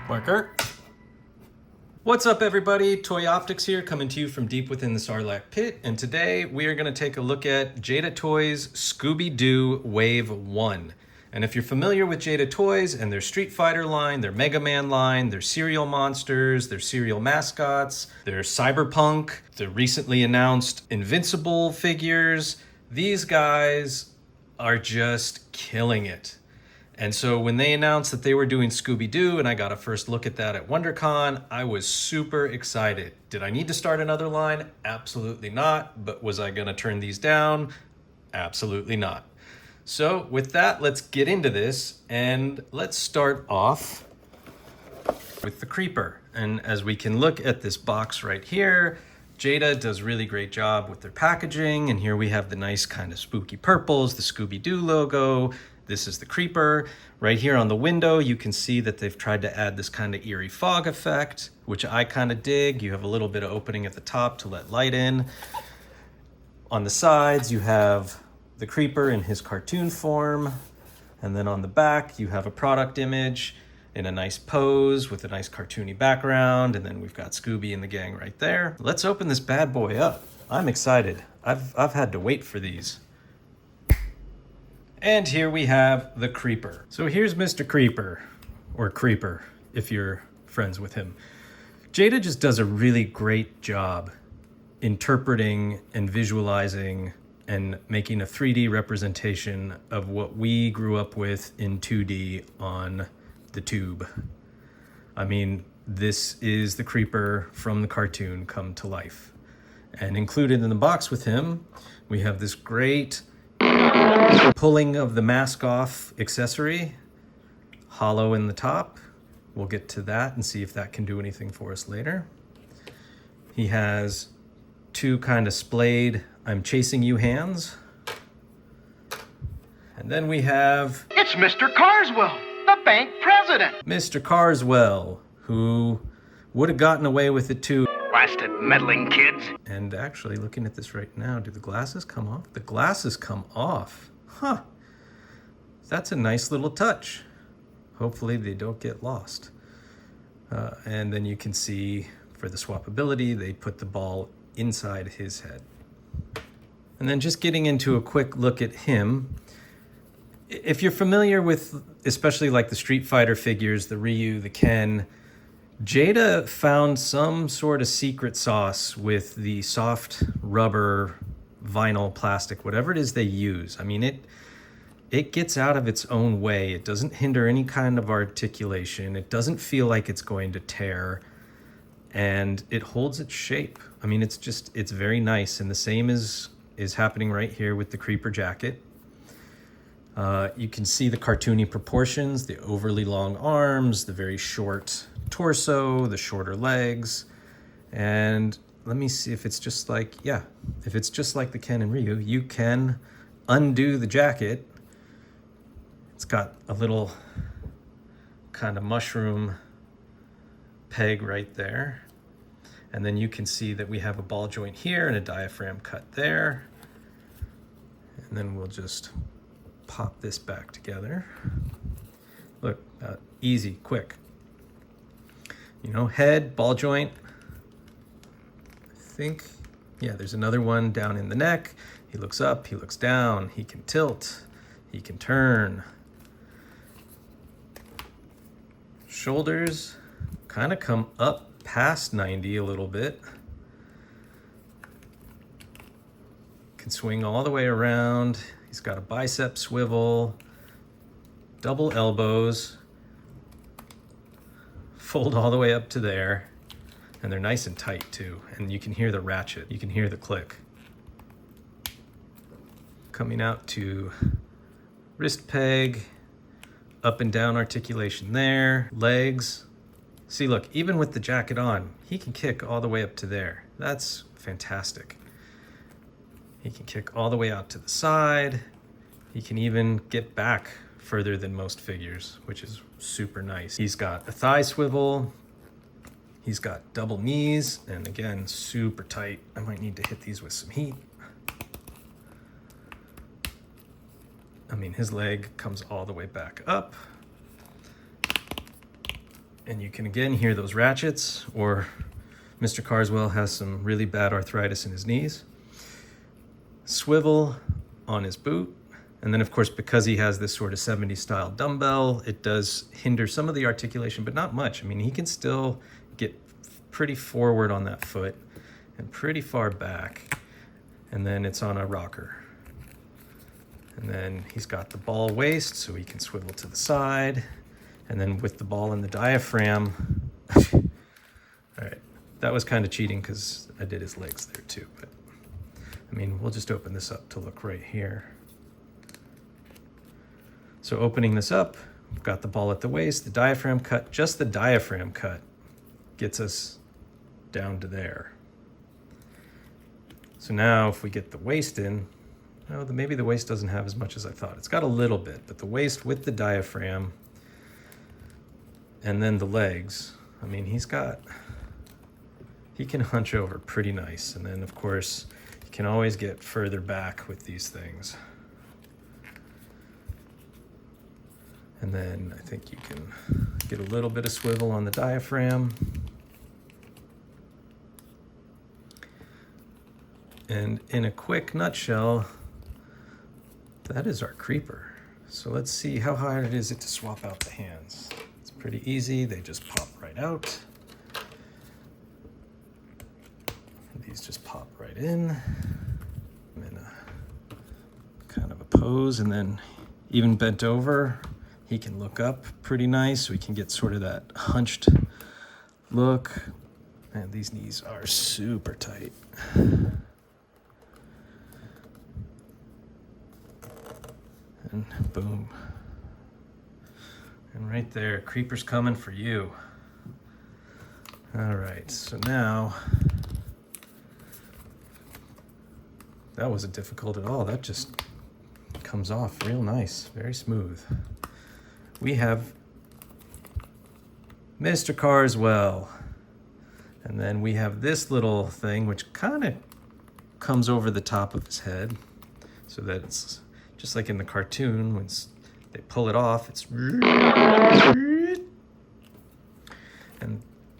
Marker. What's up everybody, Toy Optics here, coming to you from deep within the Sarlacc pit, and today we are going to take a look at Jada Toys Scooby Wave 1. And if you're familiar with Jada Toys and their Street Fighter line, their Mega Man line, their cereal monsters, their cereal mascots, their cyberpunk, the recently announced Invincible figures, these guys are just killing it. And so when they announced that they were doing Scooby-Doo and I got a first look at that at WonderCon, I was super excited. Did I need to start another line? Absolutely not. But was I gonna turn these down? Absolutely not. So with that, let's get into this and let's start off with the Creeper. And as we can look at this box right here, Jada does a really great job with their packaging. And here we have the nice kind of spooky purples, the Scooby-Doo logo. This is the Creeper. Right here on the window, you can see that they've tried to add this kind of eerie fog effect, which I kind of dig. You have a little bit of opening at the top to let light in. On the sides, you have the Creeper in his cartoon form. And then on the back, you have a product image in a nice pose with a nice cartoony background. And then we've got Scooby and the gang right there. Let's open this bad boy up. I'm excited. I've had to wait for these. And here we have the Creeper. So here's Mr. Creeper, or Creeper, if you're friends with him. Jada just does a really great job interpreting and visualizing and making a 3D representation of what we grew up with in 2D on the tube. I mean, this is the Creeper from the cartoon come to life. And included in the box with him, we have this great pulling of the mask off accessory, hollow in the top. We'll get to that and see if that can do anything for us later. He has two kind of splayed I'm chasing you hands. And then we have... It's Mr. Carswell, the bank president. Mr. Carswell, who would have gotten away with it too. Blasted meddling kids. And actually, looking at this right now, do the glasses come off? The glasses come off. Huh. That's a nice little touch. Hopefully they don't get lost. And then you can see for the swappability, they put the ball inside his head. And then just getting into a quick look at him. If you're familiar with, especially like the Street Fighter figures, the Ryu, the Ken, Jada found some sort of secret sauce with the soft rubber, vinyl, plastic, whatever it is they use. I mean, it gets out of its own way. It doesn't hinder any kind of articulation. It doesn't feel like it's going to tear, and it holds its shape. I mean, it's very nice, and the same is happening right here with the Creeper jacket. You can see the cartoony proportions, the overly long arms, the very short torso, the shorter legs. And let me see if it's just like, yeah, if it's just like the Ken and Ryu, you can undo the jacket. It's got a little kind of mushroom peg right there. And then you can see that we have a ball joint here and a diaphragm cut there. And then we'll just pop this back together. Look, easy, quick. You know, head, ball joint. I think, yeah, there's another one down in the neck. He looks up, he looks down, he can tilt, he can turn. Shoulders kind of come up past 90 a little bit. Can swing all the way around. He's got a bicep swivel, double elbows, fold all the way up to there, and they're nice and tight too. And you can hear the ratchet, you can hear the click. Coming out to wrist peg, up and down articulation there, legs. See, look, even with the jacket on, he can kick all the way up to there. That's fantastic. He can kick all the way out to the side. He can even get back further than most figures, which is super nice. He's got a thigh swivel. He's got double knees, and again, super tight. I might need to hit these with some heat. I mean, his leg comes all the way back up. And you can again hear those ratchets, or Mr. Carswell has some really bad arthritis in his knees. Swivel on his boot. And then of course, because he has this sort of 70s style dumbbell, it does hinder some of the articulation, but not much. I mean, he can still get pretty forward on that foot and pretty far back. And then it's on a rocker. And then he's got the ball waist, so he can swivel to the side. And then with the ball in the diaphragm, all right, that was kind of cheating because I did his legs there too. But I mean, we'll just open this up to look right here. So opening this up, we've got the ball at the waist, the diaphragm cut, just the diaphragm cut gets us down to there. So now if we get the waist in, oh, maybe the waist doesn't have as much as I thought. It's got a little bit, but the waist with the diaphragm and then the legs, I mean, he can hunch over pretty nice. And then of course, you can always get further back with these things. And then I think you can get a little bit of swivel on the diaphragm. And in a quick nutshell, that is our creeper. So let's see how hard is it to swap out the hands. It's pretty easy, they just pop right out. These just pop right in. I'm in a kind of a pose, and then even bent over, he can look up pretty nice. So we can get sort of that hunched look. And these knees are super tight. And boom. And right there, creeper's coming for you. All right, so now, that wasn't difficult at all. That just comes off real nice, very smooth. We have Mr. Carswell. And then we have this little thing which kind of comes over the top of his head so that it's just like in the cartoon when they pull it off, it's and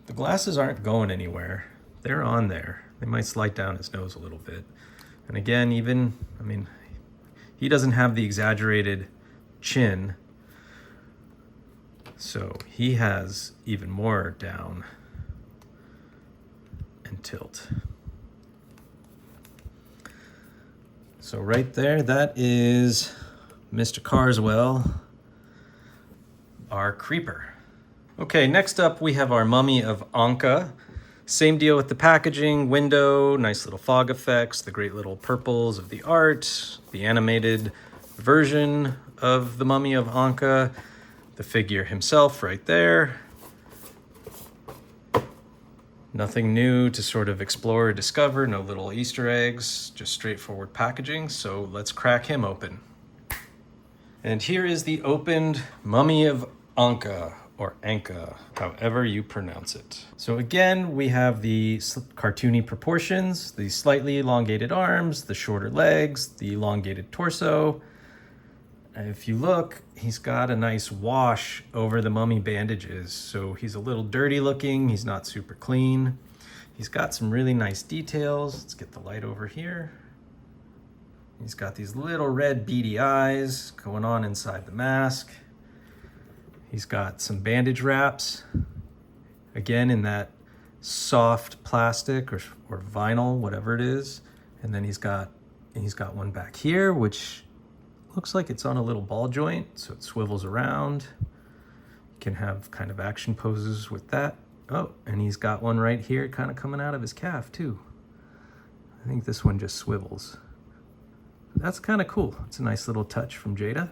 the glasses aren't going anywhere. They're on there. They might slide down his nose a little bit. And again, even, I mean, he doesn't have the exaggerated chin, so he has even more down and tilt. So right there, that is Mr. Carswell, our creeper. Okay, next up we have our mummy of Anka. Same deal with the packaging, window, nice little fog effects, the great little purples of the art, the animated version of the mummy of Anka, the figure himself right there. Nothing new to sort of explore or discover, no little Easter eggs, just straightforward packaging. So let's crack him open. And here is the opened mummy of Anka, or Anka, however you pronounce it. So again, we have the cartoony proportions, the slightly elongated arms, the shorter legs, the elongated torso. If you look, he's got a nice wash over the mummy bandages. So he's a little dirty looking, he's not super clean. He's got some really nice details. Let's get the light over here. He's got these little red beady eyes going on inside the mask. He's got some bandage wraps, again in that soft plastic or vinyl, whatever it is. And then he's got one back here, which looks like it's on a little ball joint, so it swivels around. You can have kind of action poses with that. Oh, and he's got one right here kind of coming out of his calf too. I think this one just swivels. That's kind of cool. It's a nice little touch from Jada.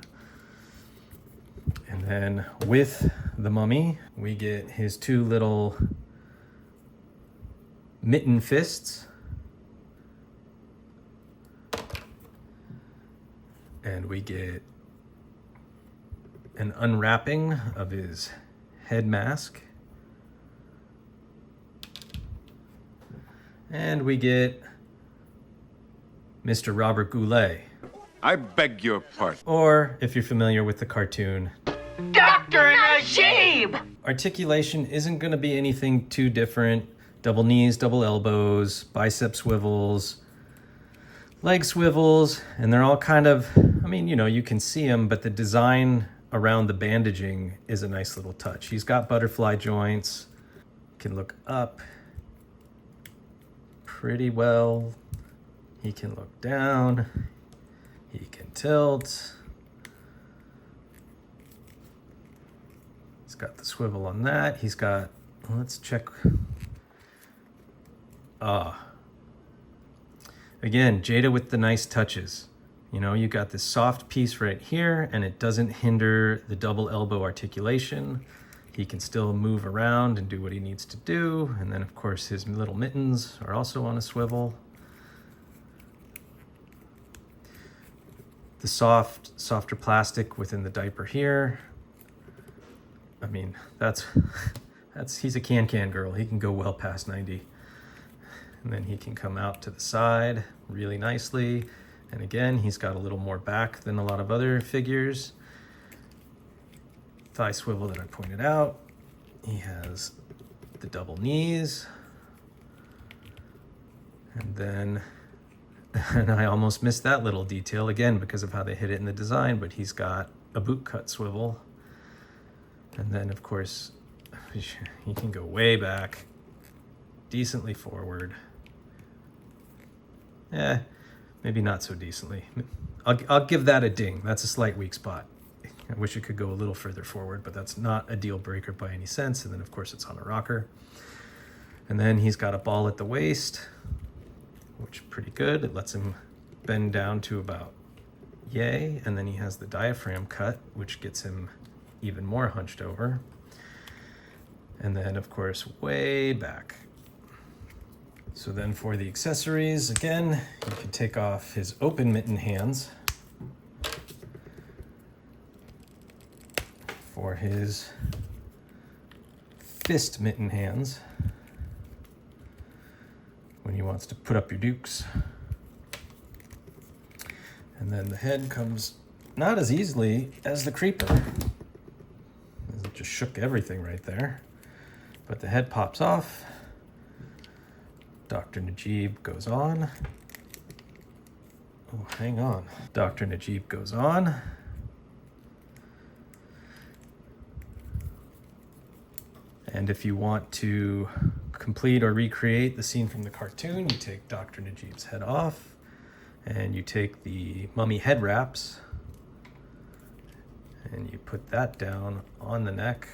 And then with the mummy, we get his two little mitten fists. And we get an unwrapping of his head mask. And we get Mr. Robert Goulet. I beg your pardon. Or, if you're familiar with the cartoon, Doc Dr. Najib! Articulation isn't going to be anything too different. Double knees, double elbows, bicep swivels, leg swivels, and they're all kind of, I mean, you know, you can see them, but the design around the bandaging is a nice little touch. He's got butterfly joints, can look up pretty well. He can look down, he can tilt. He's got the swivel on that. He's got, let's check. Again, Jada with the nice touches. You know, you got this soft piece right here and it doesn't hinder the double elbow articulation. He can still move around and do what he needs to do. And then of course his little mittens are also on a swivel. The softer plastic within the diaper here. I mean, he's a can girl. He can go well past 90. And then he can come out to the side really nicely. And again, he's got a little more back than a lot of other figures. Thigh swivel that I pointed out. He has the double knees. And then, and I almost missed that little detail again because of how they hit it in the design, but he's got a boot cut swivel. And then of course, he can go way back, decently forward. Maybe not so decently. I'll give that a ding. That's a slight weak spot. I wish it could go a little further forward, but that's not a deal breaker by any sense. And then of course it's on a rocker. And then he's got a ball at the waist, which is pretty good. It lets him bend down to about yay. And then he has the diaphragm cut, which gets him even more hunched over. And then of course, way back. So then for the accessories, again, you can take off his open mitten hands for his fist mitten hands when he wants to put up your dukes. And then the head comes not as easily as the creeper. It just shook everything right there. But the head pops off. Dr. Najib goes on. Oh, hang on. Dr. Najib goes on. And if you want to complete or recreate the scene from the cartoon, you take Dr. Najib's head off and you take the mummy head wraps and you put that down on the neck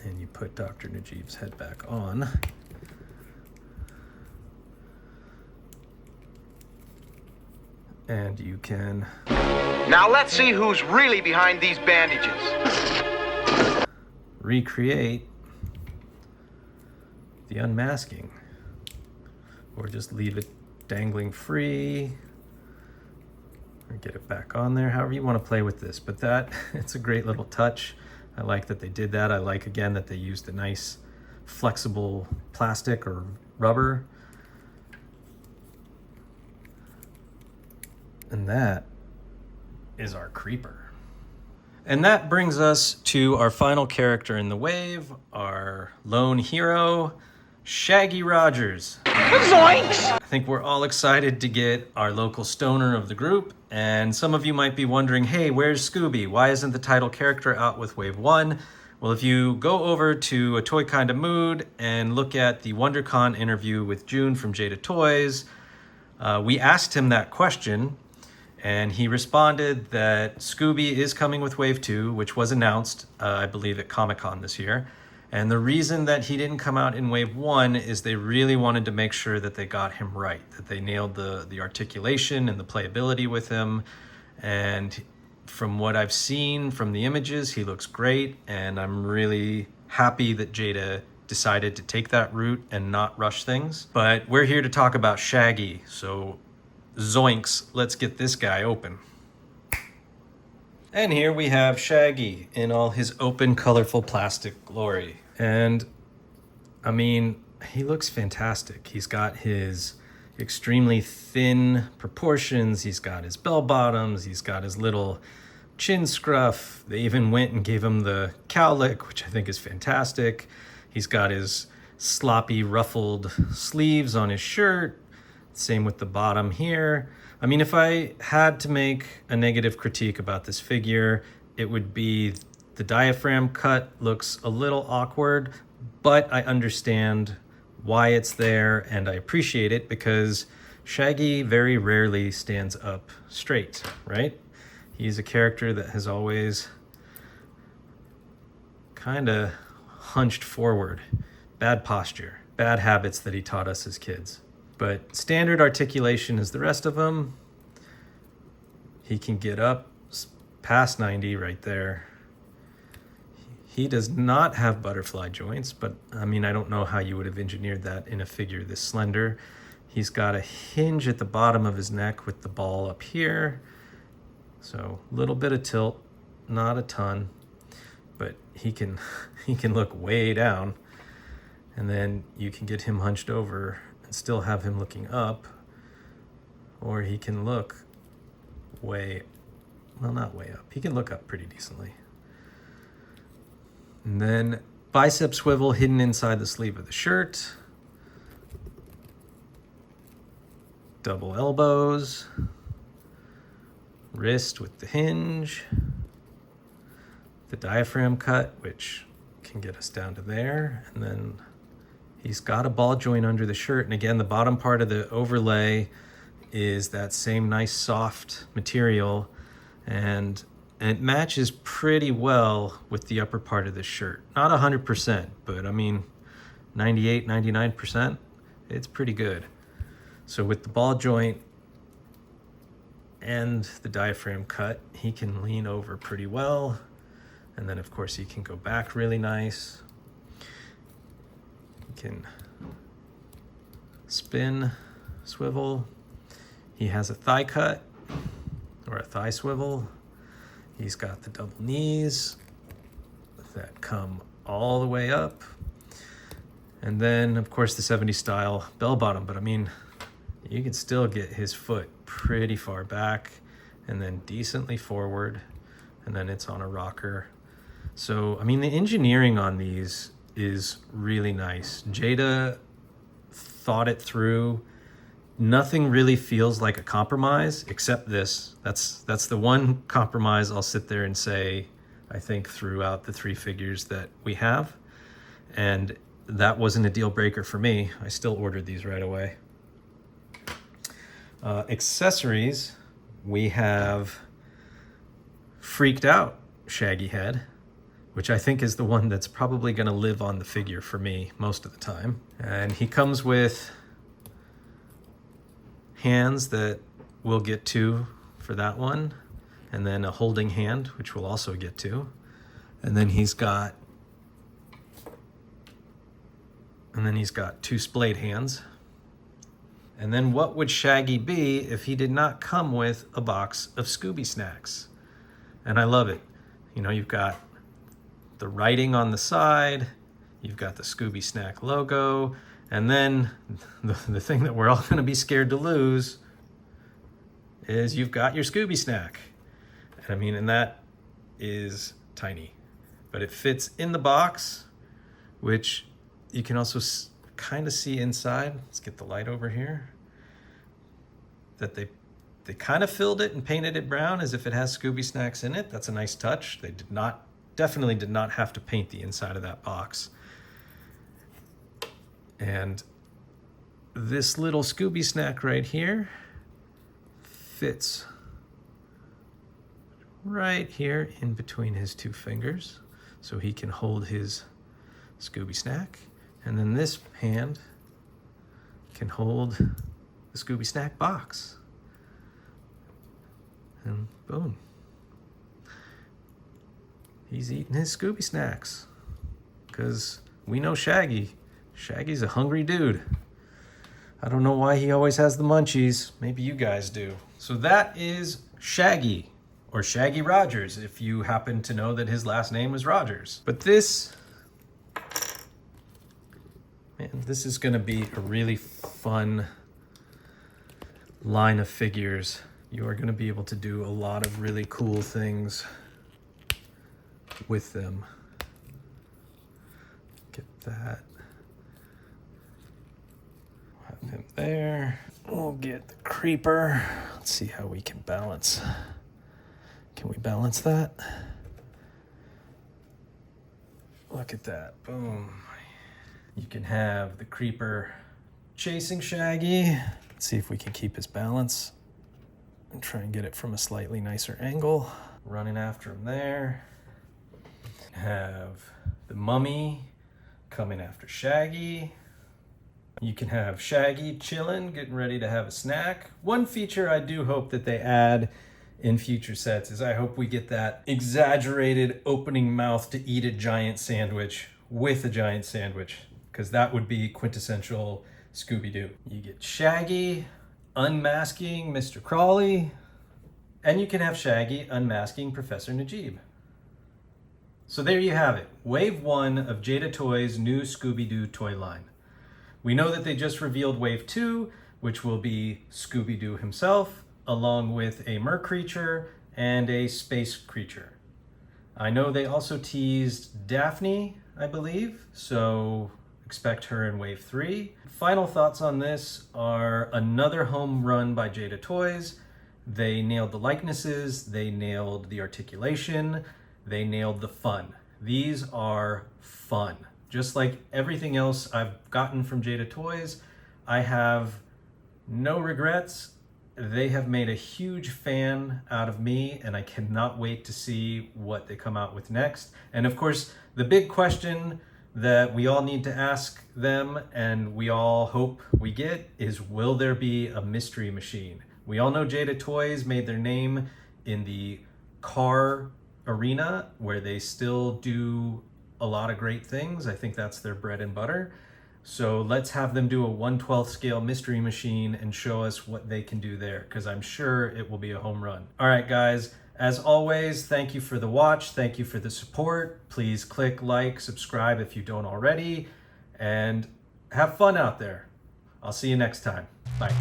and you put Dr. Najib's head back on. And you can... Now let's see who's really behind these bandages. Recreate the unmasking. Or just leave it dangling free. Or get it back on there, however you want to play with this. But that, it's a great little touch. I like that they did that. I like, again, that they used a nice flexible plastic or rubber. And that is our creeper. And that brings us to our final character in the wave, our lone hero, Shaggy Rogers. Zoinks! I think we're all excited to get our local stoner of the group. And some of you might be wondering, hey, where's Scooby? Why isn't the title character out with Wave 1? Well, if you go over to A Toy Kinda Mood and look at the WonderCon interview with June from Jada Toys, we asked him that question. And he responded that Scooby is coming with Wave 2, which was announced, I believe, at Comic-Con this year. And the reason that he didn't come out in Wave 1 is they really wanted to make sure that they got him right, that they nailed the articulation and the playability with him. And from what I've seen from the images, he looks great. And I'm really happy that Jada decided to take that route and not rush things. But we're here to talk about Shaggy, so zoinks, let's get this guy open. And here we have Shaggy in all his open, colorful plastic glory. And I mean, he looks fantastic. He's got his extremely thin proportions. He's got his bell bottoms. He's got his little chin scruff. They even went and gave him the cowlick, which I think is fantastic. He's got his sloppy ruffled sleeves on his shirt. Same with the bottom here. I mean, if I had to make a negative critique about this figure, it would be the diaphragm cut looks a little awkward, but I understand why it's there and I appreciate it because Shaggy very rarely stands up straight, right? He's a character that has always kind of hunched forward. Bad posture, bad habits that he taught us as kids. But standard articulation is the rest of them. He can get up past 90 right there. He does not have butterfly joints, but I mean, I don't know how you would have engineered that in a figure this slender. He's got a hinge at the bottom of his neck with the ball up here. So a little bit of tilt, not a ton, but he can look way down. And then you can get him hunched over and still have him looking up, or he can look not way up. He can look up pretty decently. And then bicep swivel hidden inside the sleeve of the shirt. Double elbows. Wrist with the hinge. The diaphragm cut, which can get us down to there. And then he's got a ball joint under the shirt. And again, the bottom part of the overlay is that same nice soft material. And it matches pretty well with the upper part of the shirt. Not 100%, but I mean, 98, 99%, it's pretty good. So with the ball joint and the diaphragm cut, he can lean over pretty well. And then of course he can go back really nice. He can spin, swivel. He has a thigh cut or a thigh swivel. He's got the double knees that come all the way up. And then, of course, the 70s style bell bottom. But I mean, you can still get his foot pretty far back and then decently forward. And then it's on a rocker. So, I mean, the engineering on these is really nice. Jada thought it through. Nothing really feels like a compromise except this. That's the one compromise I'll sit there and say, I think, throughout the three figures that we have. And that wasn't a deal breaker for me. I still ordered these right away. Accessories, we have Freaked Out Shaggy Head, which I think is the one that's probably going to live on the figure for me most of the time. And he comes with hands that we'll get to for that one, and then a holding hand, which we'll also get to. And then he's got two splayed hands. And then what would Shaggy be if he did not come with a box of Scooby snacks? And I love it. You know, you've got the writing on the side, you've got the Scooby snack logo, and then the thing that we're all gonna be scared to lose is you've got your Scooby snack. And I mean, and that is tiny, but it fits in the box, which you can also kind of see inside. Let's get the light over here. That they kind of filled it and painted it brown as if it has Scooby snacks in it. That's a nice touch. They definitely did not have to paint the inside of that box. And this little Scooby snack right here fits right here in between his two fingers, so he can hold his Scooby snack. And then this hand can hold the Scooby snack box. And boom. He's eating his Scooby snacks. Because we know Shaggy. Shaggy's a hungry dude. I don't know why he always has the munchies. Maybe you guys do. So that is Shaggy, or Shaggy Rogers, if you happen to know that his last name is Rogers. But this is gonna be a really fun line of figures You are going to be able to do a lot of really cool things with them. Get that. Have him there. We'll get the creeper. Let's see how we can balance. Can we balance that? Look at that. Boom. You can have the creeper chasing Shaggy. Let's see if we can keep his balance and try and get it from a slightly nicer angle. Running after him there. Have the mummy coming after Shaggy. You can have Shaggy chilling, getting ready to have a snack. One feature I do hope that they add in future sets is I hope we get that exaggerated opening mouth to eat a giant sandwich with a giant sandwich, because that would be quintessential Scooby-Doo. You get Shaggy unmasking Mr. Crawley, and you can have Shaggy unmasking Professor Najib. So there you have it, Wave 1 of Jada Toys' new Scooby-Doo toy line. We know that they just revealed Wave 2, which will be Scooby-Doo himself, along with a mer creature and a space creature. I know they also teased Daphne, I believe, so expect her in Wave 3. Final thoughts on this are another home run by Jada Toys. They nailed the likenesses, they nailed the articulation, they nailed the fun. These are fun. Just like everything else I've gotten from Jada Toys, I have no regrets. They have made a huge fan out of me, and I cannot wait to see what they come out with next. And of course, the big question that we all need to ask them, and we all hope we get, is will there be a mystery machine? We all know Jada Toys made their name in the car arena, where they still do a lot of great things. I think that's their bread and butter. So let's have them do a 1/12 scale mystery machine and show us what they can do there, because I'm sure it will be a home run. All right, guys, as always, thank you for the watch. Thank you for the support. Please click like, subscribe if you don't already, and have fun out there. I'll see you next time. Bye.